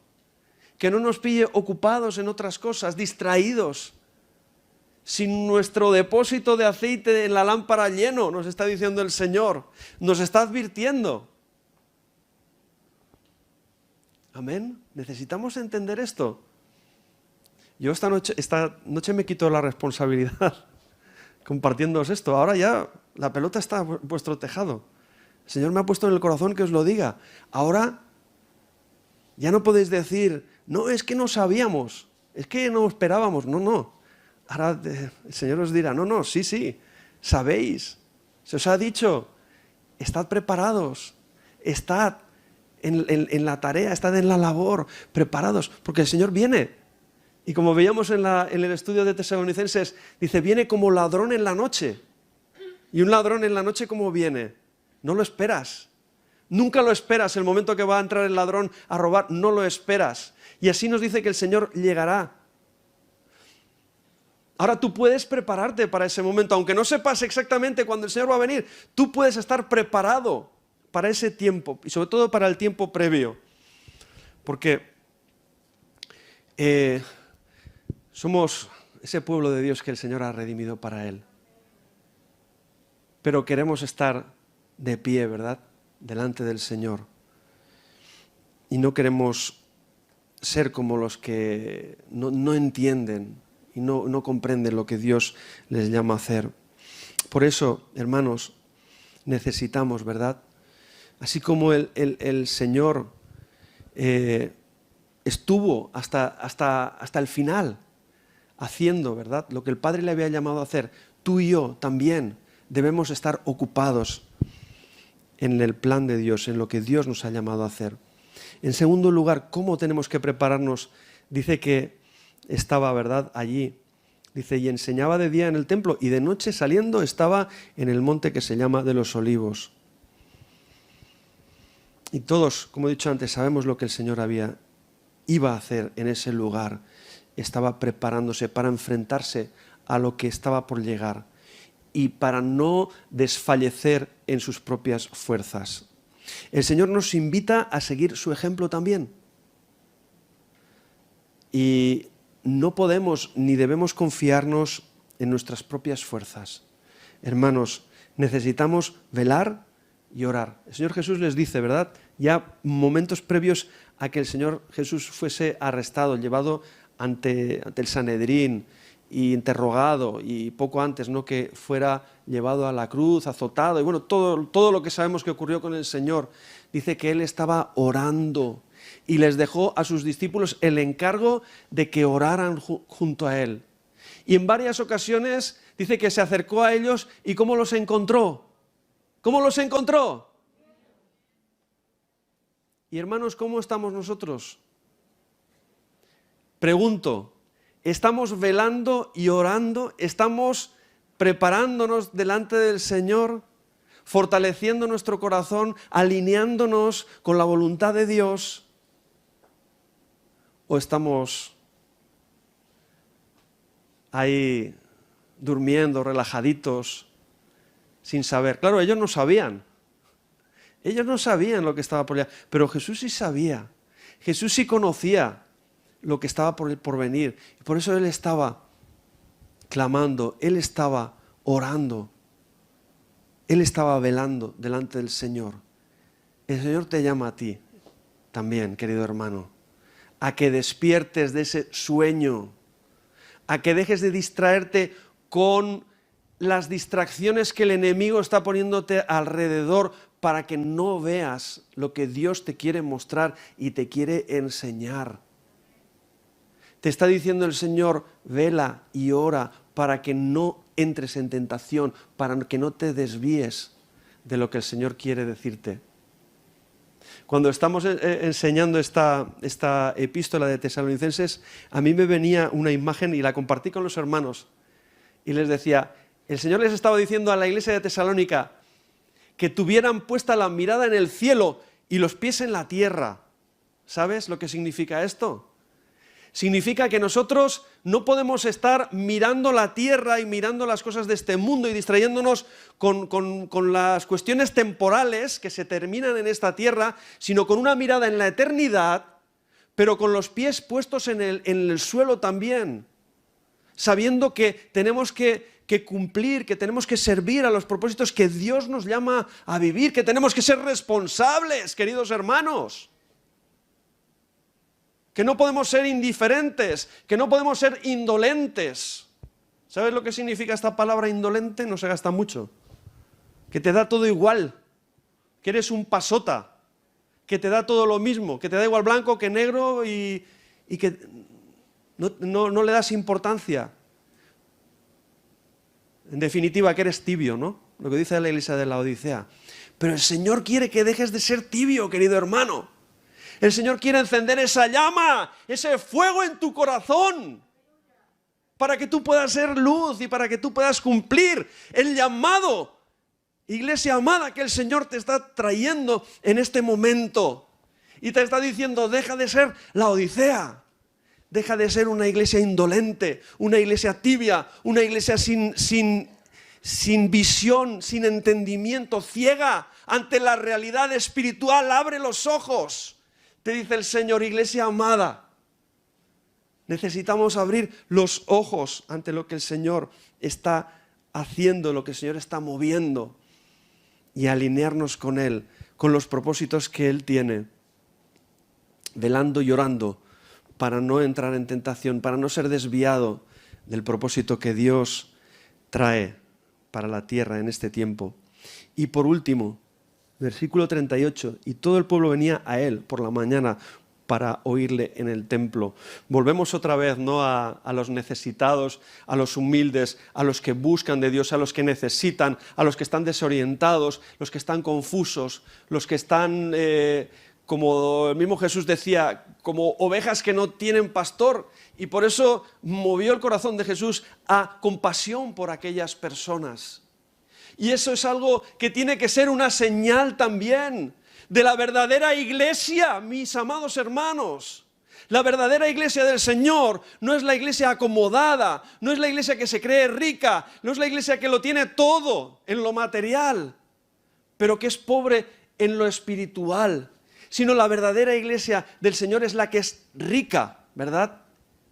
que no nos pille ocupados en otras cosas, distraídos, sin nuestro depósito de aceite en la lámpara lleno, nos está diciendo el Señor, nos está advirtiendo. Amén. Necesitamos entender esto. Yo esta noche me quito la responsabilidad compartiéndoos esto. Ahora ya la pelota está en vuestro tejado. El Señor me ha puesto en el corazón que os lo diga. Ahora ya no podéis decir, no, es que no sabíamos, es que no esperábamos. No. Ahora el Señor os dirá, no, sí, sabéis. Se os ha dicho, estad preparados, estad en la tarea, estad en la labor, preparados, porque el Señor viene. Y como veíamos en el estudio de Tesalonicenses, dice, viene como ladrón en la noche. Y un ladrón en la noche, ¿cómo viene? No lo esperas. Nunca lo esperas. El momento que va a entrar el ladrón a robar, no lo esperas. Y así nos dice que el Señor llegará. Ahora tú puedes prepararte para ese momento, aunque no sepas exactamente cuándo el Señor va a venir. Tú puedes estar preparado para ese tiempo y sobre todo para el tiempo previo. Porque somos ese pueblo de Dios que el Señor ha redimido para Él. Pero queremos estar de pie, ¿verdad? Delante del Señor. Y no queremos ser como los que no entienden y no comprenden lo que Dios les llama a hacer. Por eso, hermanos, necesitamos, ¿verdad? Así como el Señor estuvo hasta el final haciendo, ¿verdad?, lo que el Padre le había llamado a hacer, tú y yo también debemos estar ocupados en el plan de Dios, en lo que Dios nos ha llamado a hacer. En segundo lugar, ¿cómo tenemos que prepararnos? Dice que estaba, ¿verdad?, allí. Dice, y enseñaba de día en el templo y de noche saliendo estaba en el monte que se llama de los Olivos. Y todos, como he dicho antes, sabemos lo que el Señor iba a hacer en ese lugar. Estaba preparándose para enfrentarse a lo que estaba por llegar y para no desfallecer en sus propias fuerzas. El Señor nos invita a seguir su ejemplo también. Y no podemos ni debemos confiarnos en nuestras propias fuerzas. Hermanos, necesitamos velar y orar. El Señor Jesús les dice, ¿verdad?, ya momentos previos a que el Señor Jesús fuese arrestado, llevado ante el Sanedrín y interrogado, y poco antes, ¿no?, que fuera llevado a la cruz, azotado, y bueno, todo lo que sabemos que ocurrió con el Señor. Dice que Él estaba orando y les dejó a sus discípulos el encargo de que oraran junto a Él. Y en varias ocasiones dice que se acercó a ellos y ¿cómo los encontró? ¿Cómo los encontró? Y hermanos, ¿cómo estamos nosotros? Pregunto, ¿estamos velando y orando? ¿Estamos preparándonos delante del Señor? ¿Fortaleciendo nuestro corazón? ¿Alineándonos con la voluntad de Dios? ¿O estamos ahí durmiendo, relajaditos, sin saber? Claro, ellos no sabían. Ellos no sabían lo que estaba por allá, pero Jesús sí sabía. Jesús sí conocía lo que estaba por venir. Y por eso Él estaba clamando, Él estaba orando, Él estaba velando delante del Señor. El Señor te llama a ti también, querido hermano, a que despiertes de ese sueño, a que dejes de distraerte con las distracciones que el enemigo está poniéndote alrededor para que no veas lo que Dios te quiere mostrar y te quiere enseñar. Te está diciendo el Señor, vela y ora para que no entres en tentación, para que no te desvíes de lo que el Señor quiere decirte. Cuando estamos enseñando esta epístola de Tesalonicenses, a mí me venía una imagen y la compartí con los hermanos. Y les decía, el Señor les estaba diciendo a la iglesia de Tesalónica que tuvieran puesta la mirada en el cielo y los pies en la tierra. ¿Sabes lo que significa esto? Significa que nosotros no podemos estar mirando la tierra y mirando las cosas de este mundo y distrayéndonos con las cuestiones temporales que se terminan en esta tierra, sino con una mirada en la eternidad, pero con los pies puestos en el suelo también, sabiendo que tenemos que cumplir, que tenemos que servir a los propósitos que Dios nos llama a vivir, que tenemos que ser responsables, queridos hermanos. Que no podemos ser indiferentes, que no podemos ser indolentes. ¿Sabes lo que significa esta palabra indolente? No se gasta mucho. Que te da todo igual, que eres un pasota, que te da todo lo mismo, que te da igual blanco que negro y que no le das importancia. En definitiva, que eres tibio, ¿no? Lo que dice la iglesia de la Odisea. Pero el Señor quiere que dejes de ser tibio, querido hermano. El Señor quiere encender esa llama, ese fuego en tu corazón, para que tú puedas ser luz y para que tú puedas cumplir el llamado, iglesia amada, que el Señor te está trayendo en este momento. Y te está diciendo, deja de ser la Odisea, deja de ser una iglesia indolente, una iglesia tibia, una iglesia sin visión, sin entendimiento, ciega ante la realidad espiritual. Abre los ojos. Te dice el Señor, iglesia amada, necesitamos abrir los ojos ante lo que el Señor está haciendo, lo que el Señor está moviendo y alinearnos con Él, con los propósitos que Él tiene, velando y orando para no entrar en tentación, para no ser desviado del propósito que Dios trae para la tierra en este tiempo. Y por último, versículo 38, y todo el pueblo venía a él por la mañana para oírle en el templo. Volvemos otra vez, ¿no?, a los necesitados, a los humildes, a los que buscan de Dios, a los que necesitan, a los que están desorientados, los que están confusos, los que están, como el mismo Jesús decía, como ovejas que no tienen pastor. Y por eso movió el corazón de Jesús a compasión por aquellas personas. Y eso es algo que tiene que ser una señal también de la verdadera iglesia, mis amados hermanos. La verdadera iglesia del Señor no es la iglesia acomodada, no es la iglesia que se cree rica, no es la iglesia que lo tiene todo en lo material, pero que es pobre en lo espiritual, sino la verdadera iglesia del Señor es la que es rica, ¿verdad?,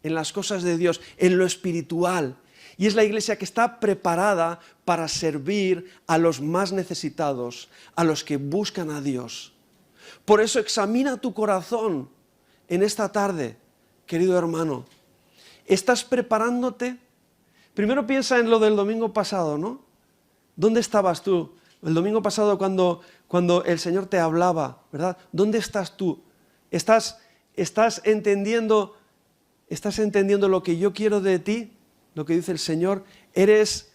en las cosas de Dios, en lo espiritual. Y es la iglesia que está preparada para servir a los más necesitados, a los que buscan a Dios. Por eso examina tu corazón en esta tarde, querido hermano. ¿Estás preparándote? Primero piensa en lo del domingo pasado, ¿no? ¿Dónde estabas tú? El domingo pasado cuando el Señor te hablaba, ¿verdad? ¿Dónde estás tú? ¿Estás entendiendo lo que yo quiero de ti? Lo que dice el Señor, eres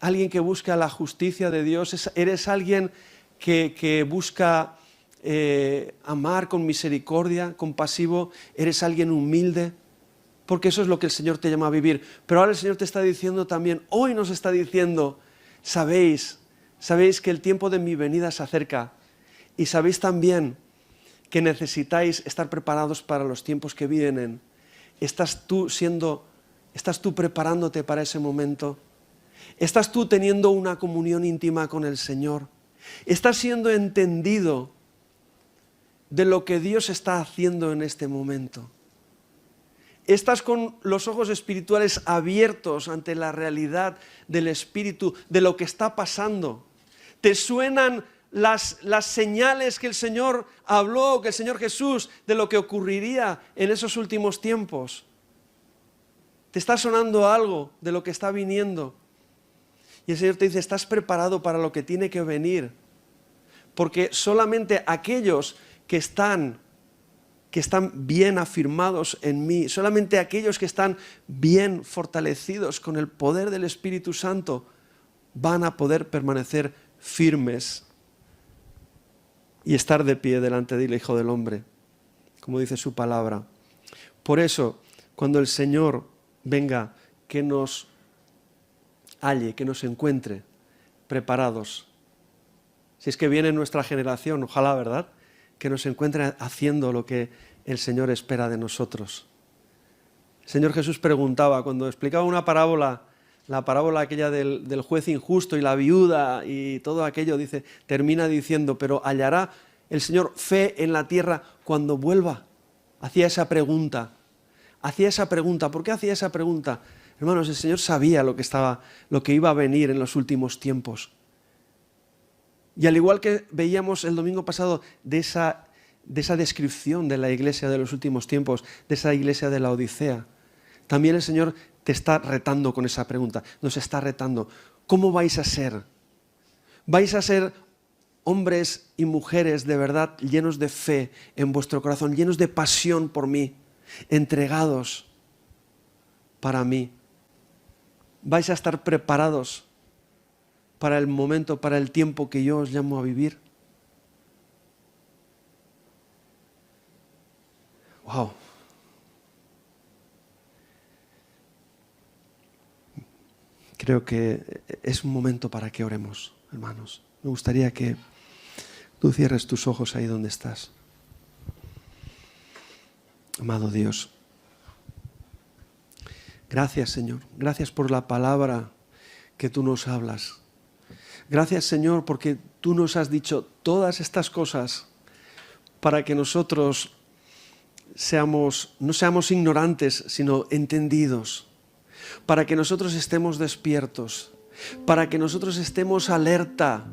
alguien que busca la justicia de Dios, eres alguien que busca amar con misericordia, compasivo, eres alguien humilde, porque eso es lo que el Señor te llama a vivir. Pero ahora el Señor te está diciendo también, hoy nos está diciendo, sabéis que el tiempo de mi venida se acerca y sabéis también que necesitáis estar preparados para los tiempos que vienen. ¿Estás tú preparándote para ese momento? ¿Estás tú teniendo una comunión íntima con el Señor? ¿Estás siendo entendido de lo que Dios está haciendo en este momento? ¿Estás con los ojos espirituales abiertos ante la realidad del Espíritu, de lo que está pasando? ¿Te suenan las señales que el Señor habló, que el Señor Jesús, de lo que ocurriría en esos últimos tiempos? ¿Te está sonando algo de lo que está viniendo? Y el Señor te dice, ¿estás preparado para lo que tiene que venir? Porque solamente aquellos que están bien afirmados en mí, solamente aquellos que están bien fortalecidos con el poder del Espíritu Santo, van a poder permanecer firmes y estar de pie delante del Hijo del Hombre, como dice su palabra. Por eso, cuando el Señor venga, que nos halle, que nos encuentre preparados. Si es que viene nuestra generación, ojalá, ¿verdad?, que nos encuentre haciendo lo que el Señor espera de nosotros. El Señor Jesús preguntaba, cuando explicaba una parábola, la parábola aquella del juez injusto y la viuda y todo aquello, termina diciendo, pero hallará el Señor fe en la tierra cuando vuelva. Hacía esa pregunta. ¿Por qué hacía esa pregunta? Hermanos, el Señor sabía lo que iba a venir en los últimos tiempos. Y al igual que veíamos el domingo pasado de esa descripción de la iglesia de los últimos tiempos, de esa iglesia de la Odisea, también el Señor te está retando con esa pregunta, nos está retando. ¿Cómo vais a ser? ¿Vais a ser hombres y mujeres de verdad llenos de fe en vuestro corazón, llenos de pasión por mí, entregados para mí? ¿Vais a estar preparados para el momento, para el tiempo que yo os llamo a vivir? ¡Wow! Creo que es un momento para que oremos, hermanos. Me gustaría que tú cierres tus ojos ahí donde estás. Amado Dios, gracias, Señor. Gracias por la palabra que tú nos hablas. Gracias, Señor, porque tú nos has dicho todas estas cosas para que nosotros no seamos ignorantes, sino entendidos. Para que nosotros estemos despiertos, para que nosotros estemos alerta,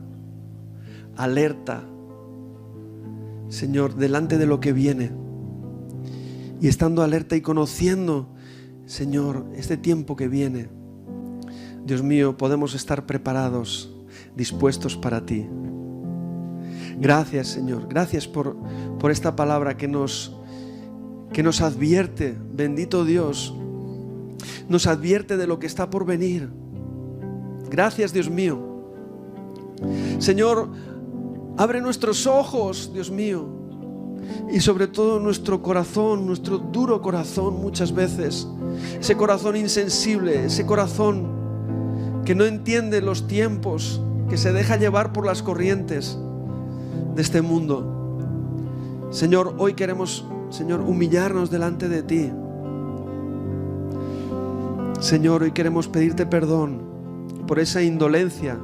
Señor, delante de lo que viene. Y estando alerta y conociendo, Señor, este tiempo que viene, Dios mío, podemos estar preparados, dispuestos para ti. Gracias, Señor, gracias por esta palabra que nos advierte, bendito Dios, nos advierte de lo que está por venir. Gracias, Dios mío. Señor, abre nuestros ojos, Dios mío, y sobre todo nuestro corazón, nuestro duro corazón muchas veces, ese corazón insensible, ese corazón que no entiende los tiempos, que se deja llevar por las corrientes de este mundo. Señor, hoy queremos, Señor, humillarnos delante de ti. Señor, hoy queremos pedirte perdón por esa indolencia,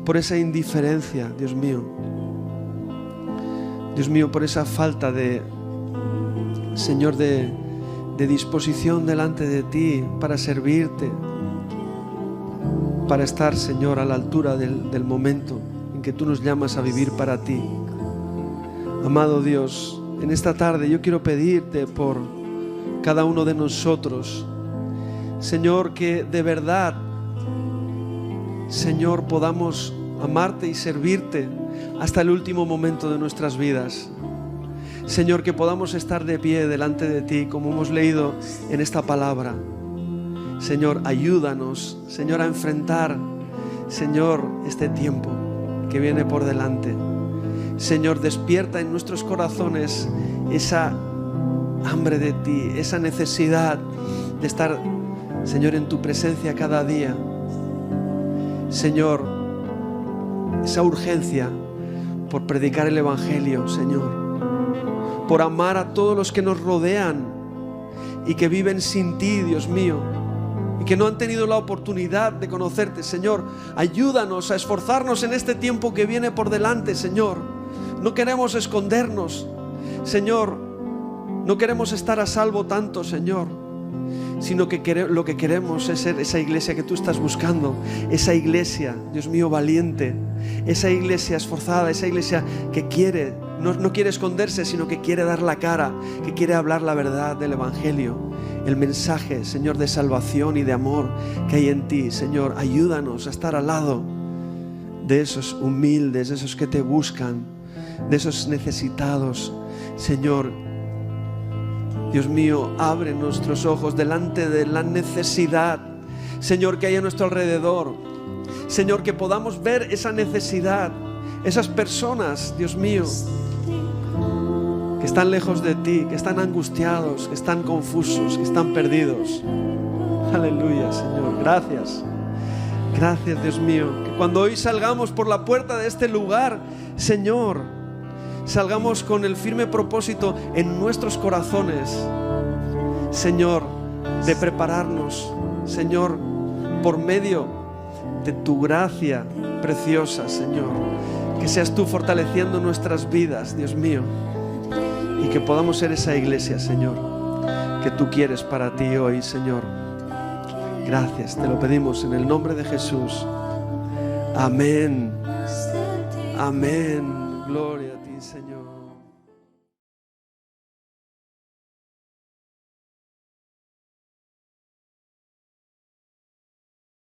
por esa indiferencia, Dios mío. Dios mío, por esa falta de, Señor, de disposición delante de ti para servirte, para estar, Señor, a la altura del momento en que tú nos llamas a vivir para ti. Amado Dios, en esta tarde yo quiero pedirte por cada uno de nosotros, Señor, que de verdad, Señor, podamos amarte y servirte hasta el último momento de nuestras vidas. Señor, que podamos estar de pie delante de ti, como hemos leído en esta palabra. Señor, ayúdanos, Señor, a enfrentar, Señor, este tiempo que viene por delante. Señor, despierta en nuestros corazones esa hambre de ti, esa necesidad de estar, Señor, en tu presencia cada día. Señor, esa urgencia por predicar el Evangelio, Señor, por amar a todos los que nos rodean y que viven sin ti, Dios mío, y que no han tenido la oportunidad de conocerte. Señor, ayúdanos a esforzarnos en este tiempo que viene por delante, Señor. No queremos escondernos, Señor, no queremos estar a salvo tanto, Señor. sino que lo que queremos es ser esa iglesia que tú estás buscando, esa iglesia, Dios mío, valiente, esa iglesia esforzada, esa iglesia que quiere, no quiere esconderse, sino que quiere dar la cara, que quiere hablar la verdad del Evangelio, el mensaje, Señor, de salvación y de amor que hay en ti. Señor, ayúdanos a estar al lado de esos humildes, de esos que te buscan, de esos necesitados. Señor, Dios mío, abre nuestros ojos delante de la necesidad, Señor, que hay a nuestro alrededor. Señor, que podamos ver esa necesidad, esas personas, Dios mío, que están lejos de ti, que están angustiados, que están confusos, que están perdidos. Aleluya, Señor, gracias. Gracias, Dios mío, que cuando hoy salgamos por la puerta de este lugar, Señor, salgamos con el firme propósito en nuestros corazones, Señor, de prepararnos, Señor, por medio de tu gracia preciosa, Señor, que seas tú fortaleciendo nuestras vidas, Dios mío, y que podamos ser esa iglesia, Señor, que tú quieres para ti hoy, Señor. Gracias, te lo pedimos en el nombre de Jesús. Amén. Amén. Gloria a ti, Señor.